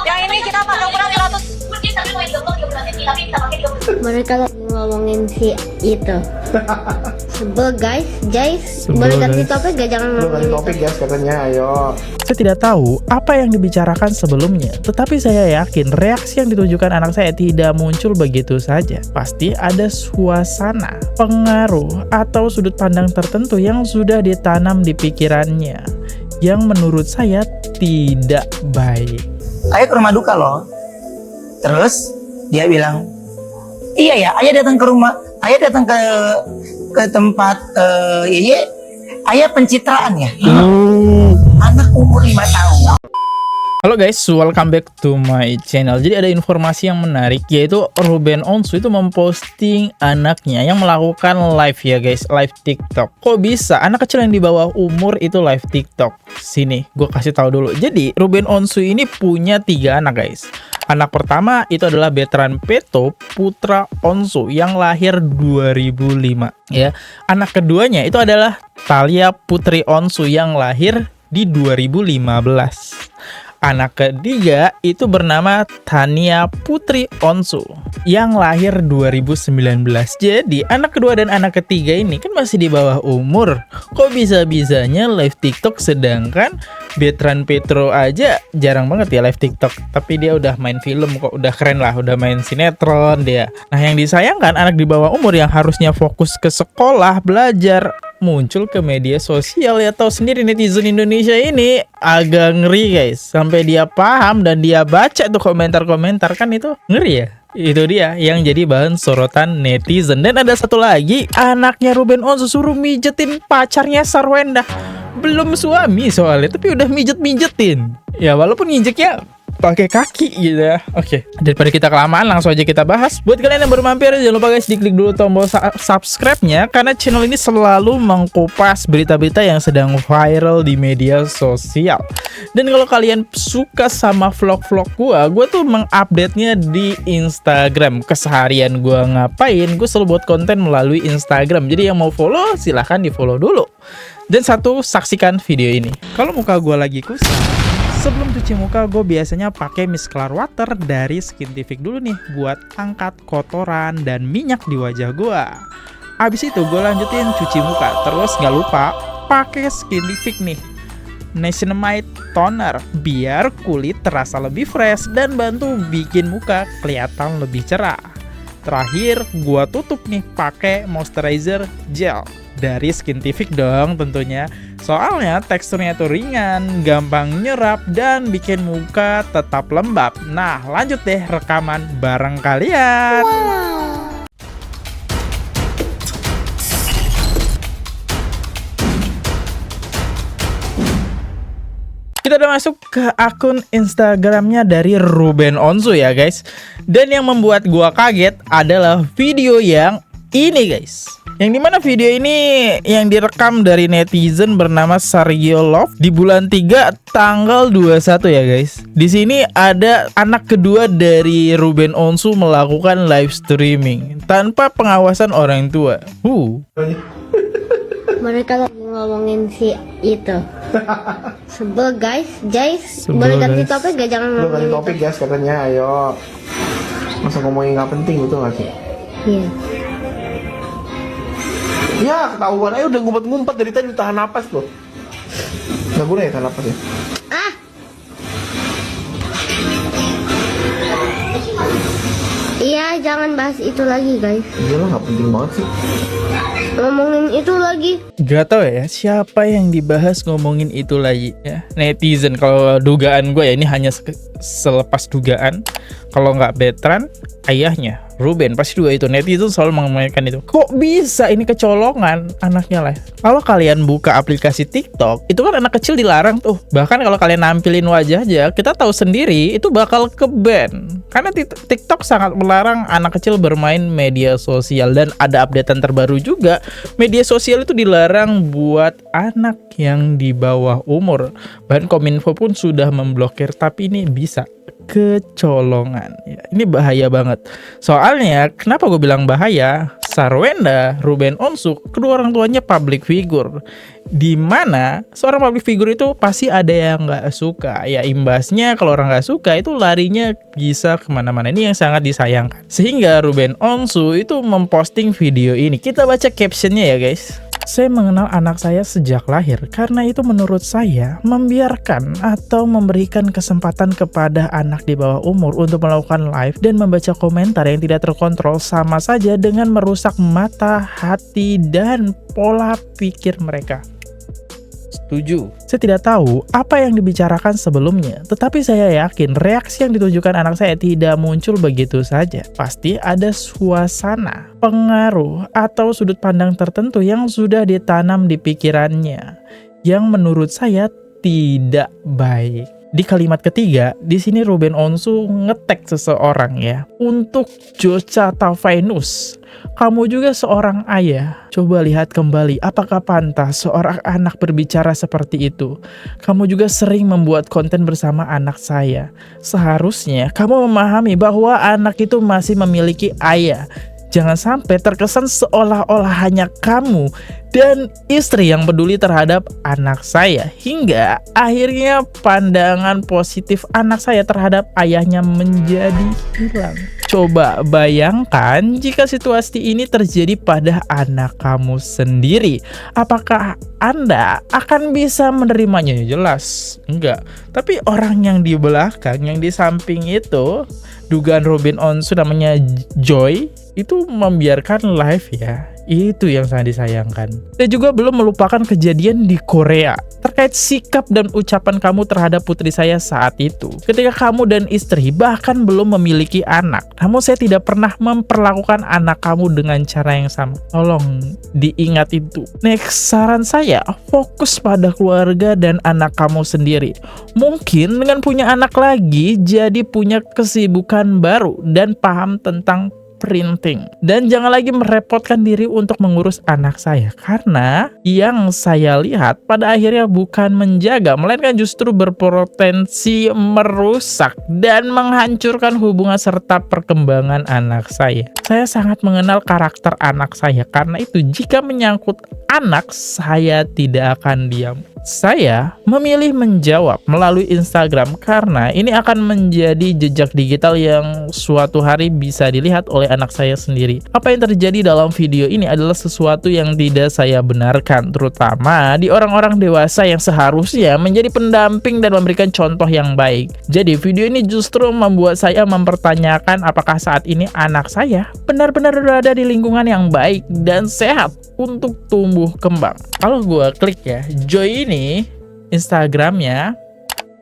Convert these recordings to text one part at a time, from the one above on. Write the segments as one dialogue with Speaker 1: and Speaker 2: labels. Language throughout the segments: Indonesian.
Speaker 1: Yang ini kita pakai ukuran 100.
Speaker 2: Mereka ngomongin si itu. Sebel guys, boleh ganti topik gak? Jangan
Speaker 3: Lu ganti
Speaker 2: ngomongin
Speaker 3: topik
Speaker 2: itu.
Speaker 3: guys katanya, ayo.
Speaker 4: Saya tidak tahu apa yang dibicarakan sebelumnya, tetapi saya yakin reaksi yang ditunjukkan anak saya tidak muncul begitu saja. Pasti ada suasana, pengaruh, atau sudut pandang tertentu yang sudah ditanam di pikirannya, yang menurut saya tidak baik.
Speaker 5: Ayah ke rumah duka loh. Terus dia bilang, iya ya, ayah datang ke rumah, ayah datang ke tempat Yeye, ayah pencitraan ya. Anak umur 5 tahun.
Speaker 4: Halo guys, welcome back to my channel. Jadi ada informasi yang menarik, yaitu Ruben Onsu itu memposting anaknya yang melakukan live ya guys, live TikTok. Kok bisa anak kecil yang di bawah umur itu live TikTok? Sini, gue kasih tahu dulu. Jadi Ruben Onsu ini punya 3 anak guys. Anak pertama itu adalah Bertrand Peto Putra Onsu yang lahir 2005 ya. Anak keduanya itu adalah Thalia Putri Onsu yang lahir di 2015. Anak ketiga itu bernama Tania Putri Onsu yang lahir 2019. Jadi anak kedua dan anak ketiga ini kan masih di bawah umur. Kok bisa-bisanya live TikTok, sedangkan Bertrand Petro aja jarang banget ya live TikTok. Tapi dia udah main film kok, udah keren lah, udah main sinetron dia. Nah yang disayangkan anak di bawah umur yang harusnya fokus ke sekolah, belajar, muncul ke media sosial. Ya tahu sendiri netizen Indonesia ini agak ngeri guys. Sampai dia paham dan dia baca tuh komentar-komentar, kan itu ngeri ya. Itu dia yang jadi bahan sorotan netizen. Dan ada satu lagi, anaknya Ruben Onsu suruh mijetin pacarnya Sarwenda. Belum suami soalnya, tapi udah mijet-mijetin. Ya walaupun nginjeknya pakai kaki gitu ya. Oke, daripada kita kelamaan, langsung aja kita bahas. Buat kalian yang baru mampir, jangan lupa guys diklik dulu tombol subscribe-nya, karena channel ini selalu mengkupas berita-berita yang sedang viral di media sosial. Dan kalau kalian suka sama vlog-vlog gua tuh mengupdate-nya di Instagram. Keseharian gua ngapain, gue selalu buat konten melalui Instagram. Jadi yang mau follow silahkan di follow dulu. Dan satu, saksikan video ini. Kalau muka gua lagi kusam, sebelum cuci muka, gue biasanya pakai Miscelar Water dari Skintific dulu nih buat angkat kotoran dan minyak di wajah gue. Abis itu gue lanjutin cuci muka. Terus nggak lupa pakai Skintific nih Niacinamide Toner biar kulit terasa lebih fresh dan bantu bikin muka kelihatan lebih cerah. Terakhir gue tutup nih pakai moisturizer gel dari Skintific dong tentunya. Soalnya teksturnya tuh ringan, gampang nyerap, dan bikin muka tetap lembab. Nah lanjut deh rekaman bareng kalian. Kita udah masuk ke akun Instagramnya dari Ruben Onsu ya guys. Dan yang membuat gua kaget adalah video yang ini guys. Yang dimana video ini yang direkam dari netizen bernama Sergio Love di bulan 3 tanggal 21 ya guys. Di sini ada anak kedua dari Ruben Onsu melakukan live streaming tanpa pengawasan orang tua.
Speaker 2: Mereka ngomongin si itu. Sebel guys,
Speaker 4: Sebel,
Speaker 2: boleh ganti
Speaker 4: guys.
Speaker 2: topik gak? Jangan
Speaker 3: Lu ganti
Speaker 2: ngomongin
Speaker 3: topik
Speaker 2: itu.
Speaker 3: guys katanya, ayo. Masa ngomongin nggak penting gitu nggak sih?
Speaker 2: Iya.
Speaker 3: Ya ketahuan aja udah ngumpet-ngumpet dari tadi, tahan napas loh. Nggak boleh ya tahan napas ya?
Speaker 2: Iya, jangan bahas itu lagi guys.
Speaker 3: Iya lah, nggak penting banget sih.
Speaker 2: Ngomongin itu lagi.
Speaker 4: Gak tau ya siapa yang dibahas ngomongin itu lagi ya. Netizen, kalau dugaan gue ya ini hanya selepas dugaan. Kalau nggak Bertrand, ayahnya Ruben, pasti dua itu. Netizen selalu mengomentkan itu. Kok bisa ini kecolongan anaknya lah. Kalau kalian buka aplikasi TikTok, itu kan anak kecil dilarang tuh. Bahkan kalau kalian nampilin wajah aja, kita tahu sendiri itu bakal ke-ban. Karena TikTok sangat melarang anak kecil bermain media sosial. Dan ada updatean terbaru juga, media sosial itu dilarang buat anak yang di bawah umur. Bahkan Kominfo pun sudah memblokir, tapi ini bisa kecolongan. Ya, ini bahaya banget. Soalnya kenapa gue bilang bahaya? Sarwenda, Ruben Onsu, kedua orang tuanya public figure. Dimana seorang public figure itu pasti ada yang nggak suka. Ya imbasnya kalau orang nggak suka itu larinya bisa kemana-mana. Ini yang sangat disayangkan. Sehingga Ruben Onsu itu memposting video ini. Kita baca captionnya ya guys. Saya mengenal anak saya sejak lahir karena itu menurut saya membiarkan atau memberikan kesempatan kepada anak di bawah umur untuk melakukan live dan membaca komentar yang tidak terkontrol sama saja dengan merusak mata, hati, dan pola pikir mereka. Setuju. Saya tidak tahu apa yang dibicarakan sebelumnya, tetapi saya yakin reaksi yang ditunjukkan anak saya tidak muncul begitu saja. Pasti ada suasana, pengaruh, atau sudut pandang tertentu yang sudah ditanam di pikirannya, yang menurut saya tidak baik. Di kalimat ketiga, di sini Ruben Onsu ngetek seseorang ya. Untuk Jocha Tafainus, kamu juga seorang ayah. Coba lihat kembali apakah pantas seorang anak berbicara seperti itu. Kamu juga sering membuat konten bersama anak saya. Seharusnya kamu memahami bahwa anak itu masih memiliki ayah. Jangan sampai terkesan seolah-olah hanya kamu dan istri yang peduli terhadap anak saya, hingga akhirnya pandangan positif anak saya terhadap ayahnya menjadi hilang. Coba bayangkan jika situasi ini terjadi pada anak kamu sendiri. Apakah Anda akan bisa menerimanya? Jelas enggak. Tapi orang yang di belakang, yang di samping itu, dugaan Ruben Onsu namanya Joy, itu membiarkan live ya. Itu yang sangat disayangkan. Dan juga belum melupakan kejadian di Korea terkait sikap dan ucapan kamu terhadap putri saya saat itu. Ketika kamu dan istri bahkan belum memiliki anak, namun saya tidak pernah memperlakukan anak kamu dengan cara yang sama. Tolong diingat itu. Next, saran saya, fokus pada keluarga dan anak kamu sendiri. Mungkin dengan punya anak lagi, jadi punya kesibukan baru dan paham tentang printing. Dan jangan lagi merepotkan diri untuk mengurus anak saya, karena yang saya lihat pada akhirnya bukan menjaga, melainkan justru berpotensi merusak dan menghancurkan hubungan serta perkembangan anak saya. Saya sangat mengenal karakter anak saya, karena itu jika menyangkut anak, saya tidak akan diam. Saya memilih menjawab melalui Instagram karena ini akan menjadi jejak digital yang suatu hari bisa dilihat oleh anak saya sendiri. Apa yang terjadi dalam video ini adalah sesuatu yang tidak saya benarkan, terutama di orang-orang dewasa yang seharusnya menjadi pendamping dan memberikan contoh yang baik. Jadi video ini justru membuat saya mempertanyakan apakah saat ini anak saya benar-benar berada di lingkungan yang baik dan sehat untuk tumbuh kembang. Kalau gue klik ya, Joy ini Instagramnya,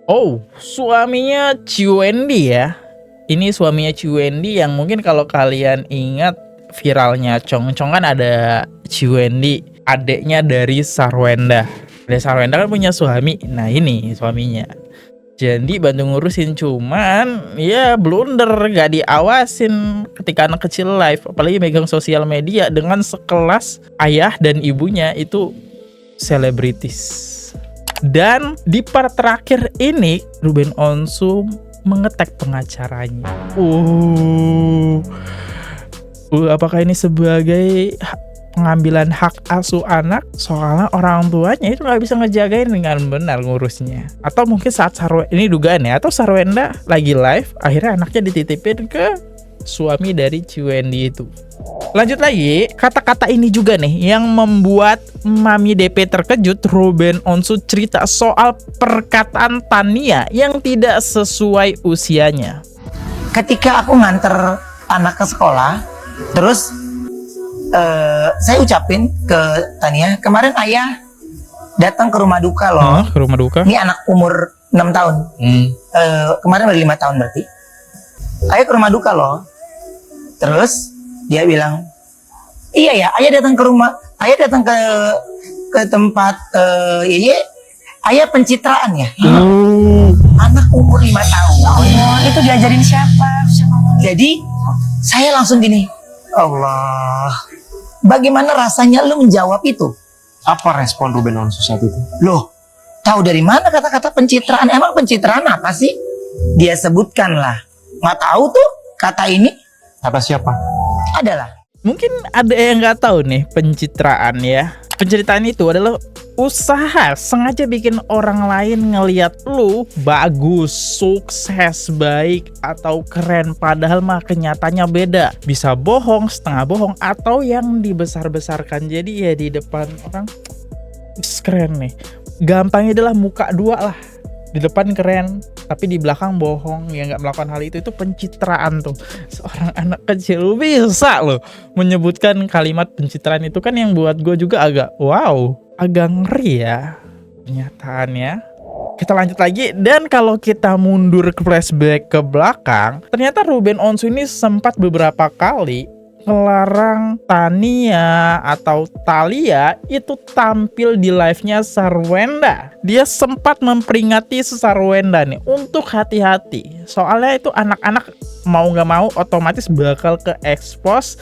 Speaker 4: oh suaminya Ciwendy ya. Ini suaminya Ciwendy yang mungkin kalau kalian ingat viralnya Congcong kan ada Ciwendy, adeknya dari Sarwenda. Dari Sarwenda kan punya suami, nah ini suaminya. Jadi bantu ngurusin, cuman ya blunder, gak diawasin ketika anak kecil live, apalagi megang sosial media dengan sekelas ayah dan ibunya itu selebritis. Dan di part terakhir ini Ruben Onsu mengetek pengacaranya. Apakah ini sebagai pengambilan hak asuh anak? Soalnya orang tuanya itu nggak bisa ngejagain dengan benar ngurusnya. Atau mungkin saat ini dugaan ya, atau Sarwenda lagi live, akhirnya anaknya dititipin ke suami dari Ciwendy itu. Lanjut lagi, kata-kata ini juga nih yang membuat Mami DP terkejut. Ruben Onsu cerita soal perkataan Tania yang tidak sesuai usianya.
Speaker 5: Ketika aku nganter anak ke sekolah, terus saya ucapin ke Tania, kemarin ayah datang ke rumah duka loh.
Speaker 4: Ke rumah duka?
Speaker 5: Ini anak umur 6 tahun. Kemarin baru 5 tahun berarti. Ayah ke rumah duka loh. Terus dia bilang, iya ya, ayah datang ke rumah, ayah datang ke tempat ayah pencitraan ya. Anak umur 5 tahun. Itu diajarin siapa? Jadi saya langsung gini, Allah, bagaimana rasanya lu menjawab itu?
Speaker 3: Apa respon Ruben Onsu saat itu?
Speaker 5: Loh, tahu dari mana kata-kata pencitraan? Emang pencitraan apa sih? dia sebutkan lah. Nggak tahu tuh kata ini
Speaker 3: Kata siapa?
Speaker 5: adalah.
Speaker 4: Mungkin ada yang nggak tahu nih pencitraan ya. Penceritaan itu adalah usaha sengaja bikin orang lain ngelihat lu bagus, sukses, baik, atau keren. Padahal mah kenyataannya beda. Bisa bohong, setengah bohong, atau yang dibesar-besarkan. Jadi ya di depan orang keren nih. Gampangnya adalah muka dua lah. Di depan keren, tapi di belakang bohong, ya nggak melakukan hal itu pencitraan tuh. Seorang anak kecil bisa loh menyebutkan kalimat pencitraan itu, kan yang buat gue juga agak ngeri ya kenyataannya. Kita lanjut lagi, dan kalau kita mundur ke flashback ke belakang, ternyata Ruben Onsu ini sempat beberapa kali ngelarang Tania atau Thalia itu tampil di live-nya Sarwenda. Dia sempat memperingati Sarwenda nih untuk hati-hati. Soalnya itu anak-anak mau nggak mau otomatis bakal ke expose.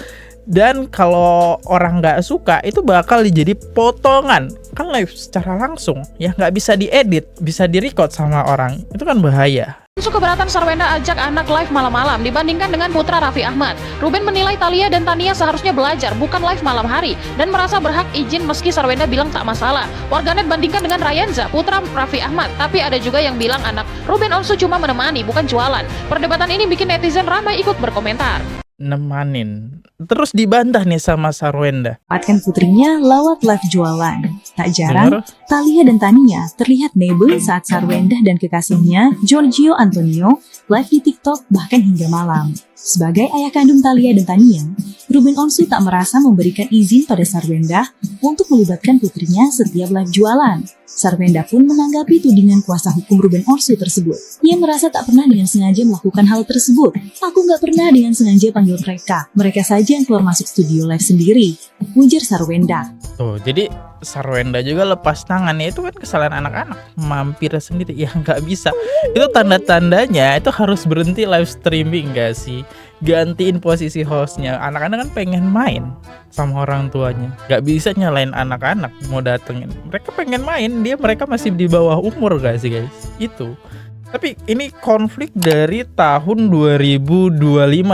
Speaker 4: Dan kalau orang nggak suka itu bakal jadi potongan. Kan live secara langsung ya, nggak bisa diedit, bisa direcord sama orang. Itu kan bahaya.
Speaker 1: Onsu keberatan Sarwenda ajak anak live malam-malam dibandingkan dengan putra Raffi Ahmad. Ruben menilai Thalia dan Tania seharusnya belajar, bukan live malam hari, dan merasa berhak izin meski Sarwenda bilang tak masalah. Warganet bandingkan dengan Ryanza, putra Raffi Ahmad, tapi ada juga yang bilang anak Ruben Onsu cuma menemani, bukan jualan. Perdebatan ini bikin netizen ramai ikut berkomentar.
Speaker 4: Nemanin. Terus dibantah nih sama Sarwenda.
Speaker 6: Dapatkan putrinya lewat live jualan. Tak jarang,
Speaker 4: Bener.
Speaker 6: Thalia dan Tania terlihat nebel saat Sarwenda dan kekasihnya, Giorgio Antonio, live di TikTok bahkan hingga malam. Sebagai ayah kandung Thalia dan Tania, Ruben Onsu tak merasa memberikan izin pada Sarwenda untuk melibatkan putrinya setiap live jualan. Sarwenda pun menanggapi tudingan kuasa hukum Ruben Onsu tersebut. Ia merasa tak pernah dengan sengaja melakukan hal tersebut. Aku nggak pernah dengan sengaja panggil mereka. Mereka saja yang keluar masuk studio live sendiri, ujar Sarwenda.
Speaker 4: Tuh, jadi Sarwenda juga lepas tangan ya, itu kan kesalahan anak-anak, mampir sendiri ya, nggak bisa. Itu tanda-tandanya itu harus berhenti live streaming gak sih? Gantiin posisi hostnya. Anak-anak kan pengen main sama orang tuanya, nggak bisa nyalain anak-anak mau datengin. Mereka pengen main, mereka masih di bawah umur gak sih guys? Itu. Tapi ini konflik dari tahun 2025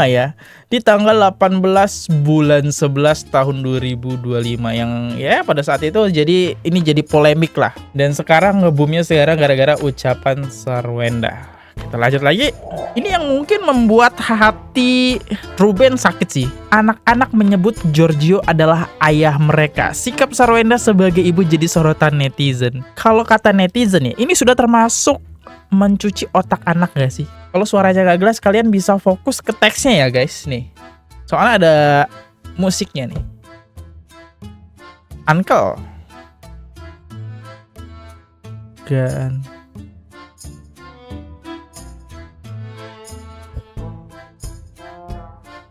Speaker 4: ya. Di tanggal 18 bulan 11 tahun 2025 yang ya pada saat itu jadi polemik lah. Dan sekarang ngebumnya gara-gara ucapan Sarwenda. Kita lanjut lagi. Ini yang mungkin membuat hati Ruben sakit sih. Anak-anak menyebut Giorgio adalah ayah mereka. Sikap Sarwenda sebagai ibu jadi sorotan netizen. Kalau kata netizen ya, ini sudah termasuk mencuci otak anak gak sih? Kalau suaranya gak jelas, kalian bisa fokus ke teksnya ya guys nih. Soalnya ada musiknya nih. Uncle. Dan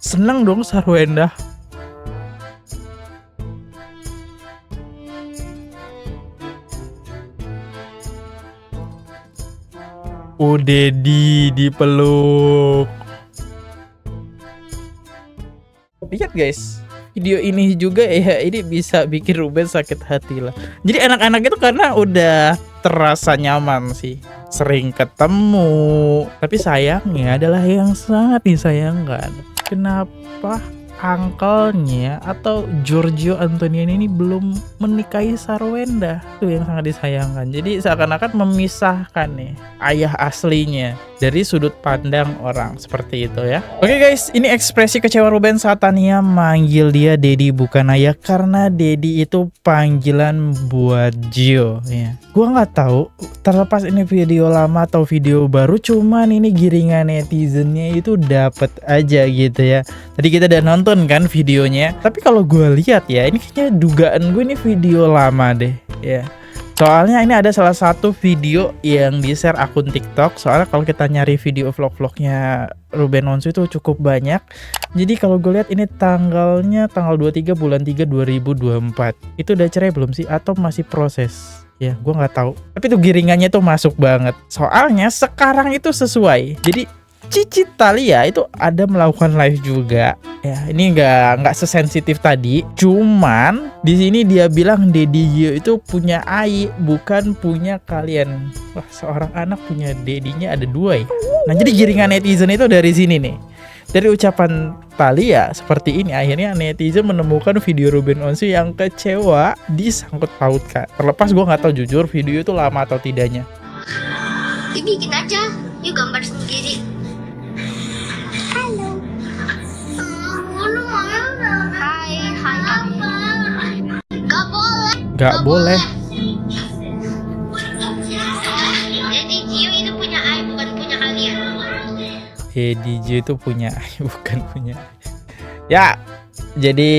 Speaker 4: seneng dong Sarwenda. Oh, Dedi dipeluk. Lihat guys, video ini juga ya, ini bisa bikin Ruben sakit hati lah. Jadi anak-anak itu karena udah terasa nyaman sih, sering ketemu. Tapi sayangnya adalah yang sangat disayangkan, kenapa uncle-nya atau Giorgio Antonio ini belum menikahi Sarwenda. Itu yang sangat disayangkan. Jadi seakan-akan memisahkan nih ayah aslinya dari sudut pandang orang seperti itu ya. Oke guys, ini ekspresi kecewa Ruben saat Tania manggil dia Dedi bukan ayah, karena Dedi itu panggilan buat Gio ya. Gua nggak tahu terlepas ini video lama atau video baru, cuman ini giringan netizennya itu dapet aja gitu ya. Tadi kita udah nonton kan videonya, tapi kalau gue lihat ya, ini kayaknya dugaan gue ini video lama deh ya. Soalnya ini ada salah satu video yang di-share akun TikTok. Soalnya kalau kita nyari video vlog-vlognya Ruben Onsu itu cukup banyak. Jadi kalau gue lihat ini tanggalnya tanggal 23 bulan 3 2024. Itu udah cerai belum sih? Atau masih proses? Ya gue nggak tahu. Tapi tuh giringannya tuh masuk banget. Soalnya sekarang itu sesuai. Jadi Cici Thalia itu ada melakukan live juga. Ya, ini nggak sesensitif tadi. Cuman di sini dia bilang Daddy Gio itu punya Ai, bukan punya kalian. Wah, seorang anak punya dedinya ada 2 ya. Nah, jadi giringan netizen itu dari sini nih. Dari ucapan Thalia seperti ini, akhirnya netizen menemukan video Ruben Onsu yang kecewa disangkut pautkan. Terlepas gue nggak tahu jujur video itu lama atau tidaknya.
Speaker 2: Yuk bikin aja, yuk gambar sendiri. Halo. Hai apa? Gak boleh. Jadi Gio itu punya Ai, bukan punya kalian.
Speaker 4: DJ itu punya bukan punya. Ya, jadi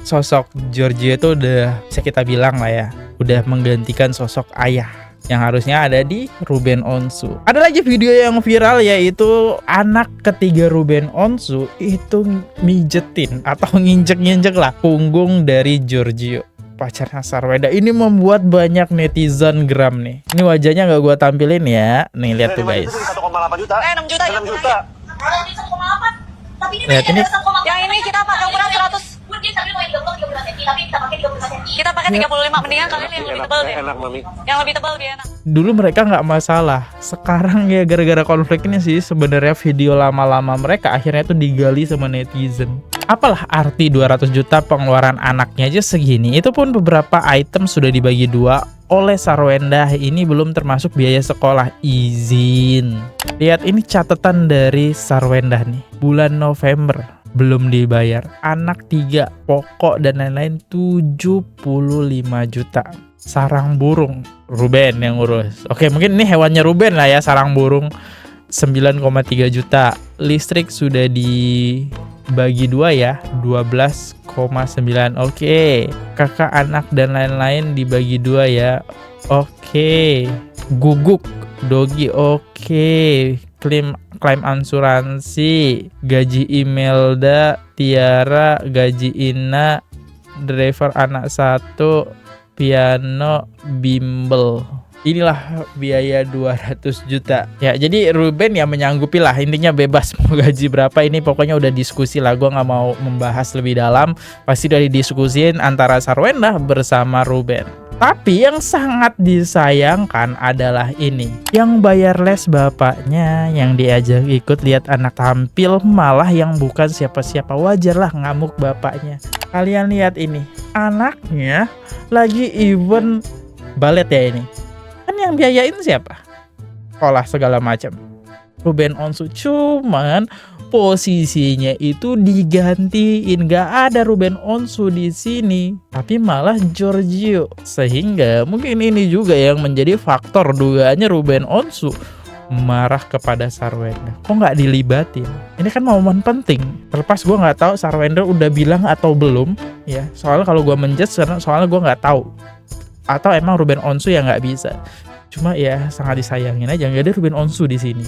Speaker 4: sosok Giorgio itu udah bisa kita bilang lah ya, udah menggantikan sosok ayah yang harusnya ada di Ruben Onsu. Ada lagi video yang viral, yaitu anak ketiga Ruben Onsu itu mijetin atau nginjek-nginjek lah punggung dari Giorgio, pacarnya Sarwenda. Ini membuat banyak netizen geram nih. Ini wajahnya nggak gua tampilin ya. Nih lihat tuh guys.
Speaker 7: 1,8 juta. 6 juta. 6 juta.
Speaker 8: Kalau di 1,8. Tapi ini
Speaker 4: Lihat ini.
Speaker 8: yang ini kita pakai ukuran 100. Mungkin sambil pakai 30 cm, tapi kita pakai 30 cm. Kita pakai 35, mendingan kalian yang lebih tebal deh.
Speaker 7: Enak, Mami.
Speaker 8: Yang lebih tebal biar enak.
Speaker 4: Dulu mereka nggak masalah. Sekarang ya gara-gara konflik ini sih sebenarnya video lama-lama mereka akhirnya tuh digali sama netizen. Apalah arti 200 juta pengeluaran anaknya aja segini. Itu pun beberapa item sudah dibagi 2 oleh Sarwenda. Ini belum termasuk biaya sekolah, izin. Lihat ini catatan dari Sarwenda nih. Bulan November belum dibayar. Anak 3, pokok dan lain-lain 75 juta. Sarang burung Ruben yang ngurus. Oke, mungkin ini hewannya Ruben lah ya, sarang burung 9,3 juta. Listrik sudah dibagi 2 ya, 12,9. Oke. Kakak, anak dan lain-lain dibagi 2 ya. Oke. Guguk, dogi, oke. Klaim asuransi, gaji Imelda, Tiara, gaji Ina, driver anak 1, piano, bimbel. Inilah biaya 200 juta. Ya, jadi Ruben ya menyanggupi lah. Intinya bebas mau gaji berapa, ini pokoknya udah diskusi lah. Gue gak mau membahas lebih dalam. Pasti udah didiskusin antara Sarwenda bersama Ruben. Tapi yang sangat disayangkan adalah ini. Yang bayar les bapaknya, yang diajak ikut lihat anak tampil, malah yang bukan siapa-siapa. Wajar lah ngamuk bapaknya. Kalian lihat ini. Anaknya lagi event balet ya ini. Kan yang biayain siapa? Sekolah segala macam. Ruben Onsu, cuman posisinya itu digantiin, gak ada Ruben Onsu di sini, tapi malah Giorgio. Sehingga mungkin ini juga yang menjadi faktor dugaannya Ruben Onsu marah kepada Sarwenda. Kok nggak dilibatin? Ini kan momen penting. Terlepas gue nggak tahu Sarwenda udah bilang atau belum, ya. Soalnya kalau gue menjudge, soalnya gue nggak tahu. Atau emang Ruben Onsu yang nggak bisa. Cuma ya sangat disayangin aja nggak ada Ruben Onsu di sini.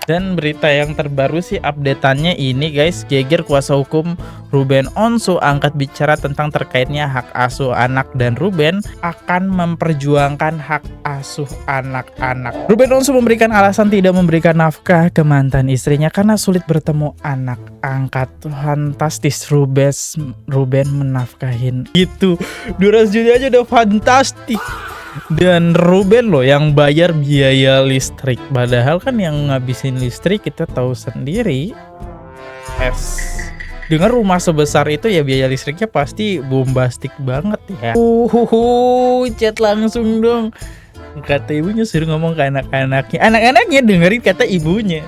Speaker 4: Dan berita yang terbaru sih updateannya ini guys, geger kuasa hukum Ruben Onsu angkat bicara tentang terkaitnya hak asuh anak, dan Ruben akan memperjuangkan hak asuh anak-anak. Ruben Onsu memberikan alasan tidak memberikan nafkah ke mantan istrinya karena sulit bertemu anak angkat. Fantastis, Ruben menafkahin itu 200 juta aja udah fantastis. Dan Ruben loh yang bayar biaya listrik, padahal kan yang ngabisin listrik kita tahu sendiri. Dengan rumah sebesar itu ya biaya listriknya pasti bombastik banget ya. Chat langsung dong. Kata ibunya suruh ngomong ke anak-anaknya. Anak-anaknya dengerin kata ibunya.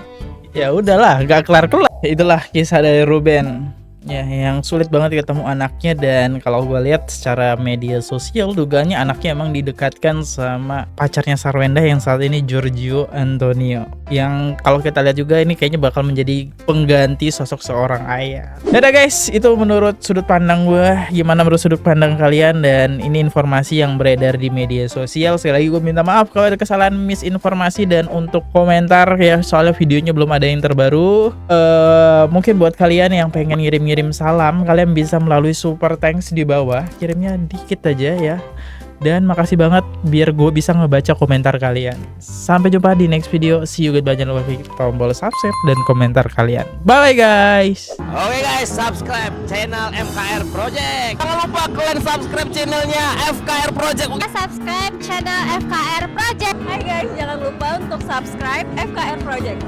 Speaker 4: Ya udahlah, gak kelar-kelar. Itulah kisah dari Ruben. Ya, yang sulit banget ketemu anaknya, dan kalau gue lihat secara media sosial dugaannya anaknya emang didekatkan sama pacarnya Sarwenda yang saat ini Giorgio Antonio, yang kalau kita lihat juga ini kayaknya bakal menjadi pengganti sosok seorang ayah. Dadah guys, itu menurut sudut pandang gue. Gimana menurut sudut pandang kalian? Dan ini informasi yang beredar di media sosial. Sekali lagi gue minta maaf kalau ada kesalahan, misinformasi, dan untuk komentar ya, soalnya videonya belum ada yang terbaru. Mungkin buat kalian yang pengen ngirim salam, kalian bisa melalui super thanks di bawah, kirimnya dikit aja ya. Dan makasih banget biar gue bisa ngebaca komentar kalian. Sampai jumpa di next video. See you, goodbye. Jangan lupa klik tombol subscribe dan komentar kalian. Bye guys.
Speaker 7: Oke guys, subscribe channel FKR Project. Jangan lupa kalian subscribe channelnya FKR Project.
Speaker 2: Subscribe channel FKR Project.
Speaker 8: Hai guys, jangan lupa untuk subscribe FKR Project.